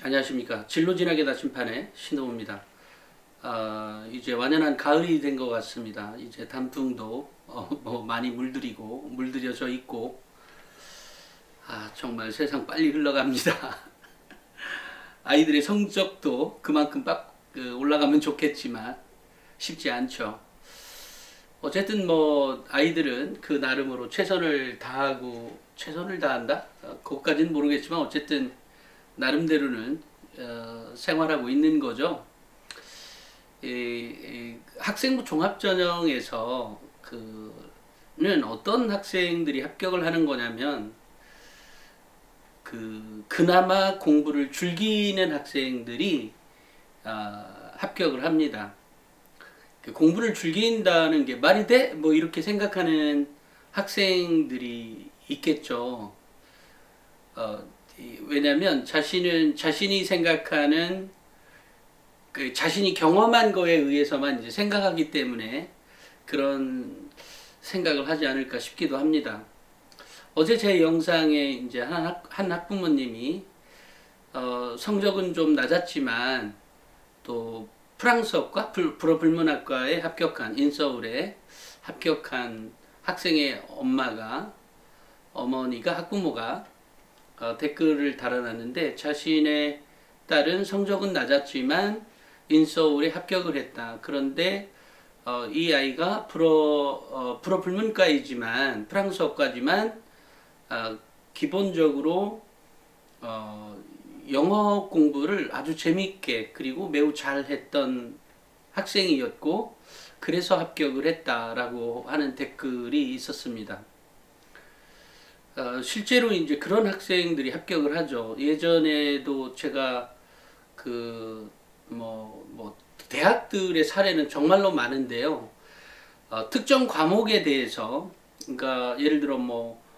안녕하십니까. 진로진학의 나침판의 신동호입니다. 이제 완연한 가을이 된 것 같습니다. 이제 단풍도 많이 물들여져 있고, 정말 세상 빨리 흘러갑니다. 아이들의 성적도 그만큼 올라가면 좋겠지만 쉽지 않죠. 어쨌든 아이들은 그 나름으로 최선을 다한다? 그것까지는 모르겠지만 어쨌든 나름대로는 생활하고 있는 거죠. 학생부 종합전형에서 는 어떤 학생들이 합격을 하는 거냐면 그나마 공부를 즐기는 학생들이 합격을 합니다. 공부를 즐긴다는 게 말이 돼? 이렇게 생각하는 학생들이 있겠죠. 왜냐면 자신이 생각하는 자신이 경험한 거에 의해서만 이제 생각하기 때문에 그런 생각을 하지 않을까 싶기도 합니다. 어제 제 영상에 이제 한 학부모님이 성적은 좀 낮았지만 또 프랑스어과 불어불문학과에 합격한 인서울에 합격한 학생의 어머니가 학부모가 댓글을 달아놨는데, 자신의 딸은 성적은 낮았지만 인서울에 합격을 했다. 그런데 이 아이가 불어불문과이지만 프랑스어과지만 기본적으로 영어 공부를 아주 재밌게 그리고 매우 잘했던 학생이었고 그래서 합격을 했다라고 하는 댓글이 있었습니다. 실제로 이제 그런 학생들이 합격을 하죠. 예전에도 제가 대학들의 사례는 정말로 많은데요. 특정 과목에 대해서, 그러니까 예를 들어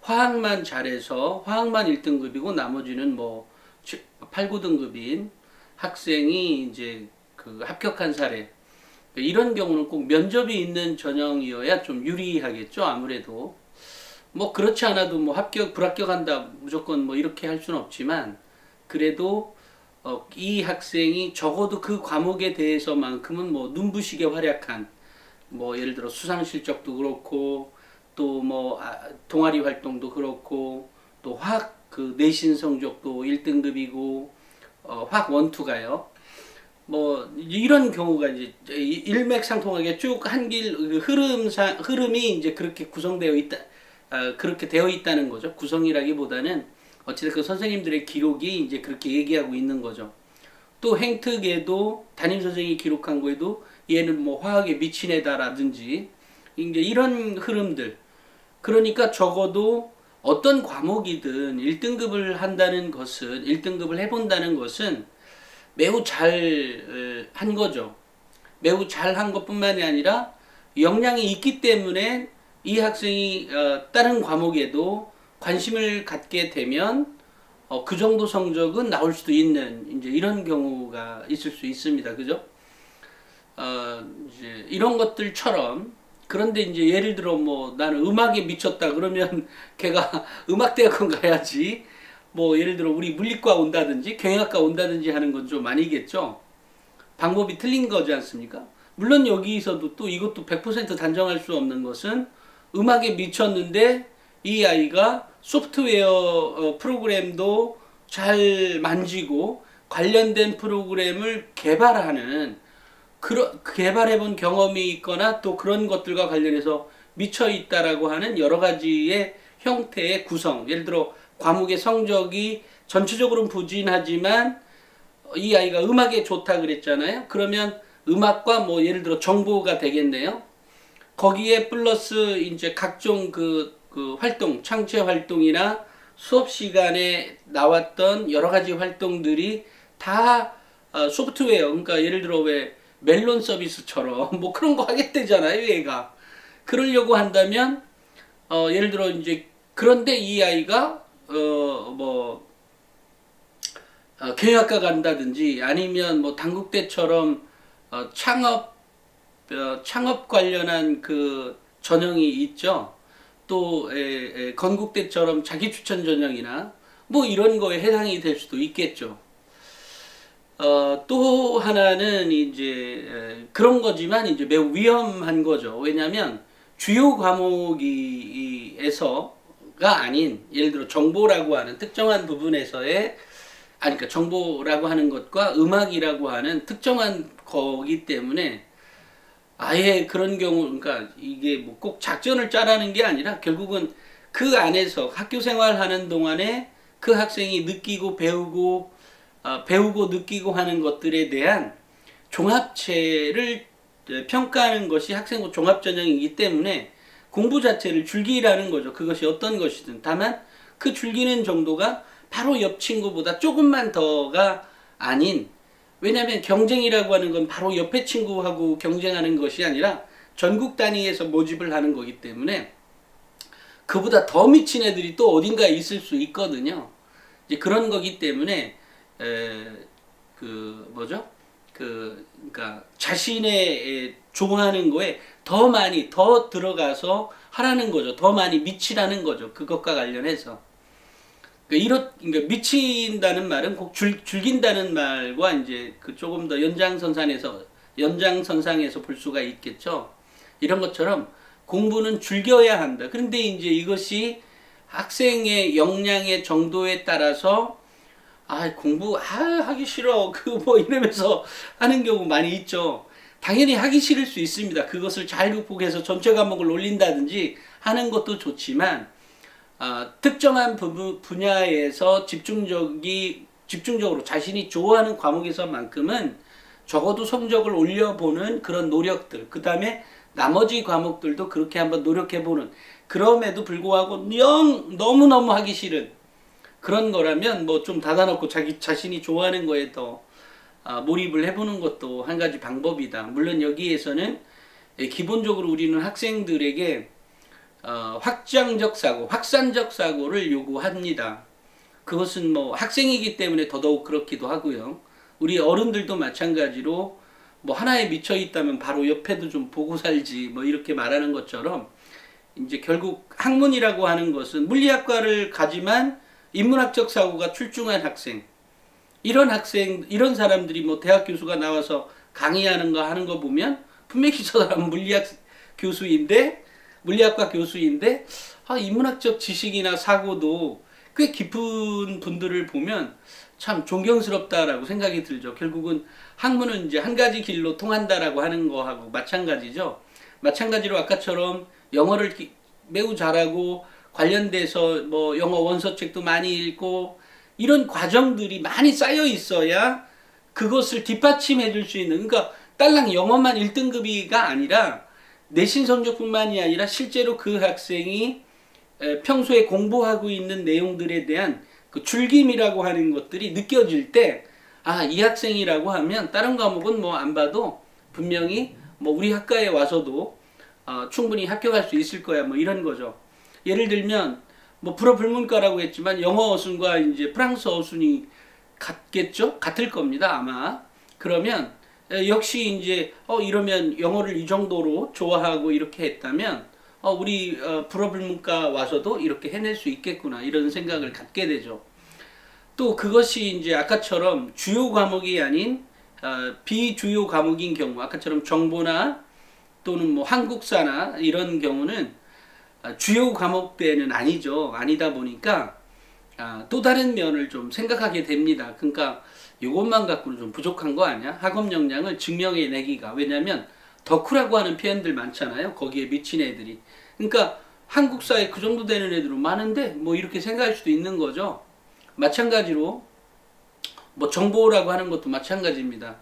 화학만 잘해서 화학만 1등급이고 나머지는 8, 9등급인 학생이 이제 합격한 사례. 이런 경우는 꼭 면접이 있는 전형이어야 좀 유리하겠죠, 아무래도. 그렇지 않아도 불합격한다 무조건 이렇게 할 수는 없지만, 그래도 이 학생이 적어도 그 과목에 대해서만큼은 눈부시게 활약한, 예를 들어 수상 실적도 그렇고 또 동아리 활동도 그렇고 또 화학 내신 성적도 1등급이고 화학 원투가요. 이런 경우가 이제 일맥상통하게 쭉 한 길 흐름이 이제 그렇게 구성되어 있다. 그렇게 되어 있다는 거죠. 구성이라기보다는 어찌됐건 선생님들의 기록이 이제 그렇게 얘기하고 있는 거죠. 또 행특에도 담임선생님이 기록한 거에도 얘는 화학에 미친 애다라든지 이제 이런 흐름들. 그러니까 적어도 어떤 과목이든 1등급을 해본다는 것은 매우 잘 한 거죠. 매우 잘한 것뿐만이 아니라 역량이 있기 때문에 이 학생이 다른 과목에도 관심을 갖게 되면 그 정도 성적은 나올 수도 있는 이제 이런 경우가 있을 수 있습니다. 그죠? 이제 이런 것들처럼. 그런데 이제 예를 들어 나는 음악에 미쳤다 그러면 걔가 음악대학원 가야지, 예를 들어 우리 물리과 온다든지 경영학과 온다든지 하는 건 좀 아니겠죠. 방법이 틀린 거지 않습니까? 물론 여기서도 또 이것도 100% 단정할 수 없는 것은, 음악에 미쳤는데 이 아이가 소프트웨어 프로그램도 잘 만지고 관련된 프로그램을 개발해본 경험이 있거나 또 그런 것들과 관련해서 미쳐 있다라고 하는 여러 가지의 형태의 구성. 예를 들어 과목의 성적이 전체적으로는 부진하지만 이 아이가 음악에 좋다 그랬잖아요. 그러면 음악과 예를 들어 정보가 되겠네요. 거기에 플러스 이제 각종 활동, 창체 활동이나 수업 시간에 나왔던 여러 가지 활동들이 다 소프트웨어, 그러니까 예를 들어 왜 멜론 서비스처럼 그런 거 하겠대잖아요, 얘가. 그러려고 한다면 예를 들어 이제, 그런데 이 아이가 경영학과 간다든지 아니면 단국대처럼 창업 관련한 전형이 있죠. 또 건국대처럼 자기 추천 전형이나 이런 거에 해당이 될 수도 있겠죠. 또 하나는 이제 그런 거지만 이제 매우 위험한 거죠. 왜냐하면 주요 과목에서가 아닌 예를 들어 정보라고 하는 특정한 부분에서의 그러니까 정보라고 하는 것과 음악이라고 하는 특정한 거기 때문에 아예 그런 경우 그러니까 이게 뭐 꼭 작전을 짜라는 게 아니라 결국은 그 안에서 학교 생활하는 동안에 그 학생이 느끼고 배우고 느끼고 하는 것들에 대한 종합체를 평가하는 것이 학생부 종합전형이기 때문에 공부 자체를 즐기라는 거죠. 그것이 어떤 것이든. 다만 그 즐기는 정도가 바로 옆 친구보다 조금만 더가 아닌, 왜냐하면 경쟁이라고 하는 건 바로 옆에 친구하고 경쟁하는 것이 아니라 전국 단위에서 모집을 하는 거기 때문에 그보다 더 미친 애들이 또 어딘가에 있을 수 있거든요. 이제 그런 거기 때문에 그러니까 자신의 좋아하는 거에 더 많이 더 들어가서 하라는 거죠. 더 많이 미치라는 거죠. 그것과 관련해서. 그러니까 미친다는 말은 꼭 즐긴다는 말과 이제 그 조금 더 연장선상에서 볼 수가 있겠죠. 이런 것처럼 공부는 즐겨야 한다. 그런데 이제 이것이 학생의 역량의 정도에 따라서 공부 하기 싫어 뭐 이러면서 하는 경우 많이 있죠. 당연히 하기 싫을 수 있습니다. 그것을 잘 극복해서 전체 과목을 올린다든지 하는 것도 좋지만 특정한 분야에서 집중적으로 자신이 좋아하는 과목에서만큼은 적어도 성적을 올려보는 그런 노력들, 그 다음에 나머지 과목들도 그렇게 한번 노력해보는, 그럼에도 불구하고 너무너무 하기 싫은 그런 거라면 뭐 좀 닫아놓고 자신이 좋아하는 거에 더 몰입을 해보는 것도 한 가지 방법이다. 물론 여기에서는 기본적으로 우리는 학생들에게 확산적 사고를 요구합니다. 그것은 뭐 학생이기 때문에 더더욱 그렇기도 하고요. 우리 어른들도 마찬가지로 뭐 하나에 미쳐 있다면 바로 옆에도 좀 보고 살지 뭐 이렇게 말하는 것처럼 이제 결국 학문이라고 하는 것은 물리학과를 가지만 인문학적 사고가 출중한 학생, 이런 사람들이 뭐 대학 교수가 나와서 강의하는 거 하는 거 보면 분명히 저 사람은 물리학과 교수인데 인문학적 지식이나 사고도 꽤 깊은 분들을 보면 참 존경스럽다라고 생각이 들죠. 결국은 학문은 이제 한 가지 길로 통한다라고 하는 거하고 마찬가지죠. 마찬가지로 아까처럼 영어를 매우 잘하고 관련돼서 뭐 영어 원서책도 많이 읽고 이런 과정들이 많이 쌓여 있어야 그것을 뒷받침해 줄 수 있는, 그러니까 딸랑 영어만 1등급이가 아니라 내신 성적뿐만이 아니라 실제로 그 학생이 평소에 공부하고 있는 내용들에 대한 그 즐김이라고 하는 것들이 느껴질 때, 이 학생이라고 하면 다른 과목은 뭐 안 봐도 분명히 뭐 우리 학과에 와서도 충분히 합격할 수 있을 거야, 뭐 이런 거죠. 예를 들면 뭐 불어불문과라고 했지만 영어 어순과 이제 프랑스 어순이 같겠죠? 같을 겁니다, 아마. 그러면 역시 이제 이러면 영어를 이 정도로 좋아하고 이렇게 했다면 우리 불어불문과 와서도 이렇게 해낼 수 있겠구나, 이런 생각을 갖게 되죠. 또 그것이 이제 아까처럼 주요 과목이 아닌 비주요 과목인 경우, 아까처럼 정보나 또는 뭐 한국사나 이런 경우는 주요 과목대는 아니죠. 아니다 보니까 또 다른 면을 좀 생각하게 됩니다. 그러니까 이것만 갖고는 좀 부족한 거 아니야? 학업 역량을 증명해내기가. 왜냐면 덕후라고 하는 표현들 많잖아요. 거기에 미친 애들이. 그러니까 한국사에 그 정도 되는 애들은 많은데 뭐 이렇게 생각할 수도 있는 거죠. 마찬가지로 뭐 정보라고 하는 것도 마찬가지입니다.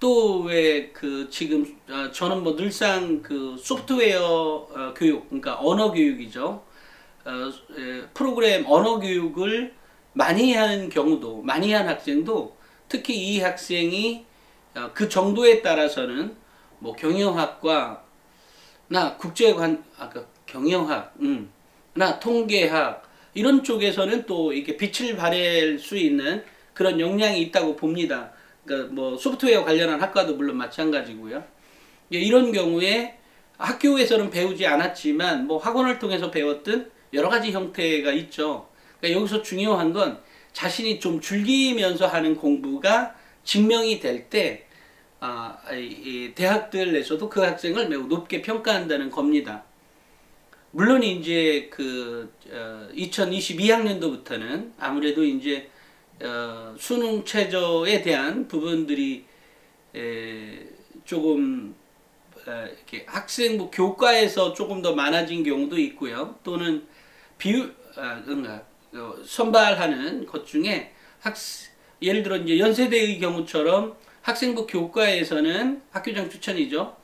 또 왜 지금 저는 뭐 늘상 소프트웨어 교육, 그러니까 언어 교육이죠. 프로그램 언어 교육을 많이 하는 경우도, 많이 한 학생도 특히 이 학생이 그 정도에 따라서는 뭐 경영학과 나 경영학 나 통계학 이런 쪽에서는 또 이렇게 빛을 발할 수 있는 그런 역량이 있다고 봅니다. 그러니까 뭐 소프트웨어 관련한 학과도 물론 마찬가지고요. 이런 경우에 학교에서는 배우지 않았지만 뭐 학원을 통해서 배웠던 여러 가지 형태가 있죠. 그러니까 여기서 중요한 건 자신이 좀 즐기면서 하는 공부가 증명이 될 때 이 대학들에서도 그 학생을 매우 높게 평가한다는 겁니다. 물론 이제 그 2022학년도부터는 아무래도 이제 수능 최저에 대한 부분들이 조금 이렇게 학생부 교과에서 조금 더 많아진 경우도 있고요. 또는 선발하는 것 중에 예를 들어 이제 연세대의 경우처럼 학생부 교과에서는 학교장 추천이죠.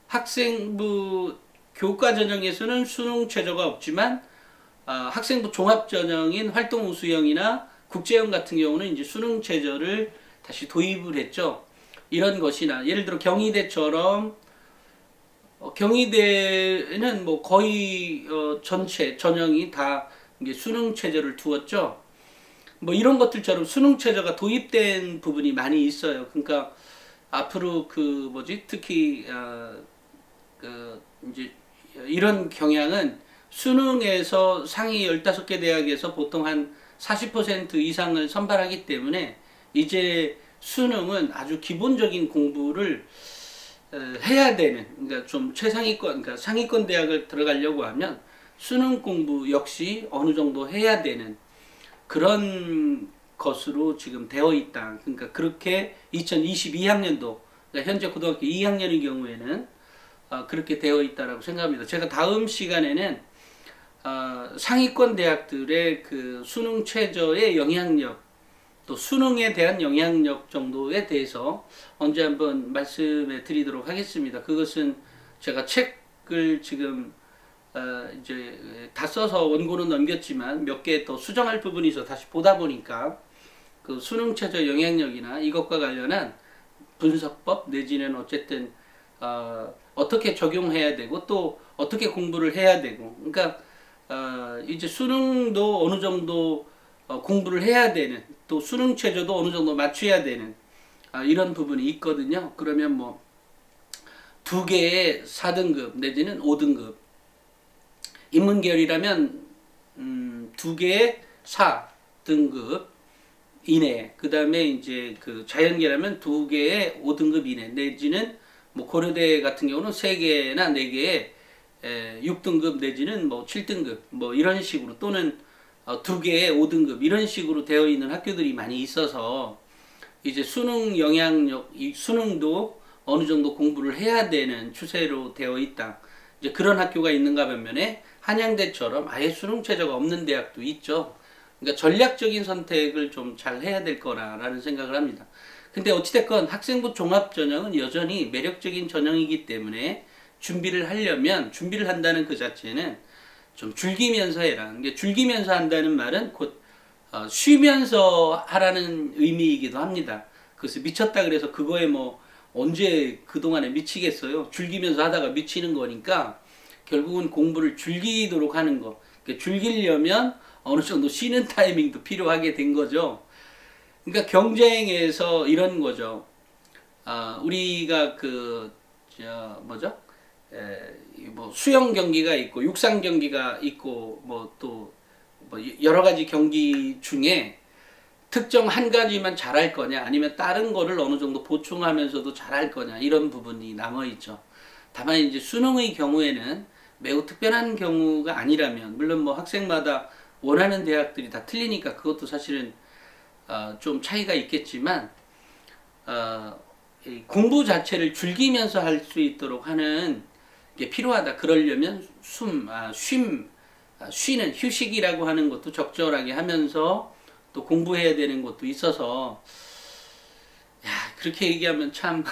학생부 교과 전형에서는 수능 최저가 없지만 학생부 종합 전형인 활동 우수형이나 국제형 같은 경우는 이제 수능 최저를 다시 도입을 했죠. 이런 것이나 예를 들어 경희대처럼 경희대는 뭐 거의 전체 전형이 다 이게 수능 최저를 두었죠. 뭐 이런 것들처럼 수능 최저가 도입된 부분이 많이 있어요. 그러니까 앞으로 그 특히 이제 이런 경향은 수능에서 상위 15개 대학에서 보통 한 40% 이상을 선발하기 때문에 이제 수능은 아주 기본적인 공부를 해야 되는, 그러니까 좀 최상위권, 그러니까 상위권 대학을 들어가려고 하면 수능 공부 역시 어느 정도 해야 되는 그런 것으로 지금 되어 있다. 그러니까 그렇게 2022학년도, 그러니까 현재 고등학교 2학년의 경우에는 그렇게 되어 있다라고 생각합니다. 제가 다음 시간에는 상위권 대학들의 그 수능 최저의 영향력, 또 수능에 대한 영향력 정도에 대해서 언제 한번 말씀해 드리도록 하겠습니다. 그것은 제가 책을 지금 이제 다 써서 원고는 넘겼지만 몇 개 더 수정할 부분이 있어 다시 보다 보니까 그 수능 최저 영향력이나 이것과 관련한 분석법 내지는 어쨌든 어떻게 적용해야 되고 또 어떻게 공부를 해야 되고, 그러니까 이제 수능도 어느 정도 공부를 해야 되는, 또 수능 최저도 어느 정도 맞춰야 되는 이런 부분이 있거든요. 그러면 뭐 두 개의 4등급 내지는 5등급, 인문계열이라면 두 개의 4등급 이내, 그 다음에 이제 그 자연계라면 두 개의 5등급 이내, 내지는 뭐 고려대 같은 경우는 3개나 4개의 6등급 내지는 뭐 7등급 뭐 이런 식으로, 또는 두 개의 5등급 이런 식으로 되어 있는 학교들이 많이 있어서 이제 수능 영향력, 이 수능도 어느 정도 공부를 해야 되는 추세로 되어 있다. 이제 그런 학교가 있는가 반면에 한양대처럼 아예 수능 최저가 없는 대학도 있죠. 그러니까 전략적인 선택을 좀 잘 해야 될 거라는 생각을 합니다. 근데 어찌됐건 학생부 종합전형은 여전히 매력적인 전형이기 때문에 준비를 한다는 그 자체는 좀 즐기면서 해라. 이게 즐기면서 한다는 말은 곧 쉬면서 하라는 의미이기도 합니다. 그래서 미쳤다 그래서 그거에 뭐 언제 그동안에 미치겠어요. 즐기면서 하다가 미치는 거니까 결국은 공부를 즐기도록 하는 거. 그러니까 즐기려면 어느 정도 쉬는 타이밍도 필요하게 된 거죠. 그러니까 경쟁에서 이런 거죠. 우리가 뭐 수영 경기가 있고 육상 경기가 있고 뭐 또 뭐 여러 가지 경기 중에 특정 한 가지만 잘할 거냐, 아니면 다른 거를 어느 정도 보충하면서도 잘할 거냐, 이런 부분이 남아 있죠. 다만 이제 수능의 경우에는 매우 특별한 경우가 아니라면, 물론 뭐 학생마다 원하는 대학들이 다 틀리니까 그것도 사실은 좀 차이가 있겠지만 공부 자체를 즐기면서 할 수 있도록 하는 게 필요하다. 그러려면 쉬는 휴식이라고 하는 것도 적절하게 하면서 또 공부해야 되는 것도 있어서, 그렇게 얘기하면 참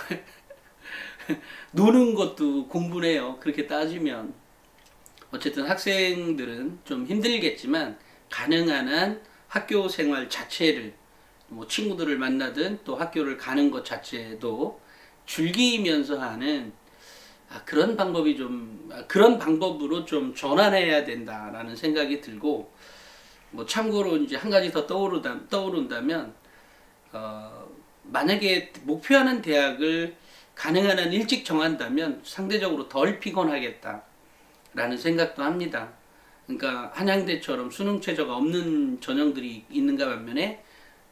노는 것도 공부네요. 그렇게 따지면. 어쨌든 학생들은 좀 힘들겠지만 가능한 한 학교 생활 자체를, 뭐 친구들을 만나든 또 학교를 가는 것 자체도 즐기면서 하는 그런 방법으로 좀 전환해야 된다라는 생각이 들고, 뭐 참고로 이제 한 가지 더 떠오른다면 만약에 목표하는 대학을 가능한 한 일찍 정한다면 상대적으로 덜 피곤하겠다라는 생각도 합니다. 그러니까 한양대처럼 수능 최저가 없는 전형들이 있는가 반면에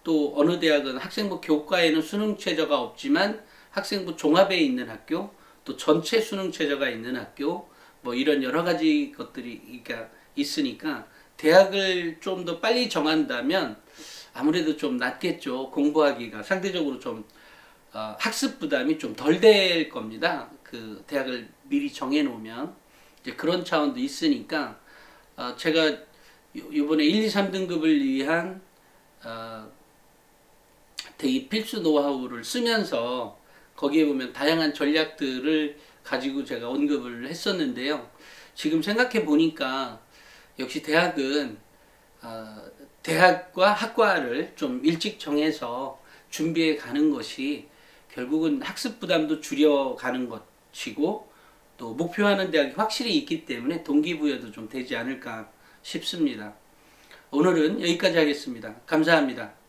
또 어느 대학은 학생부 교과에는 수능 최저가 없지만 학생부 종합에 있는 학교, 또 전체 수능 최저가 있는 학교, 뭐 이런 여러 가지 것들이 그러니까 있으니까 대학을 좀 더 빨리 정한다면 아무래도 좀 낫겠죠. 공부하기가 상대적으로 좀 학습 부담이 좀 덜 될 겁니다. 그 대학을 미리 정해 놓으면 이제 그런 차원도 있으니까 제가 이번에 1, 2, 3등급을 위한 대입 필수 노하우를 쓰면서 거기에 보면 다양한 전략들을 가지고 제가 언급을 했었는데요. 지금 생각해 보니까 역시 대학은 대학과 학과를 좀 일찍 정해서 준비해 가는 것이 결국은 학습 부담도 줄여가는 것이고 또 목표하는 대학이 확실히 있기 때문에 동기부여도 좀 되지 않을까 싶습니다. 오늘은 여기까지 하겠습니다. 감사합니다.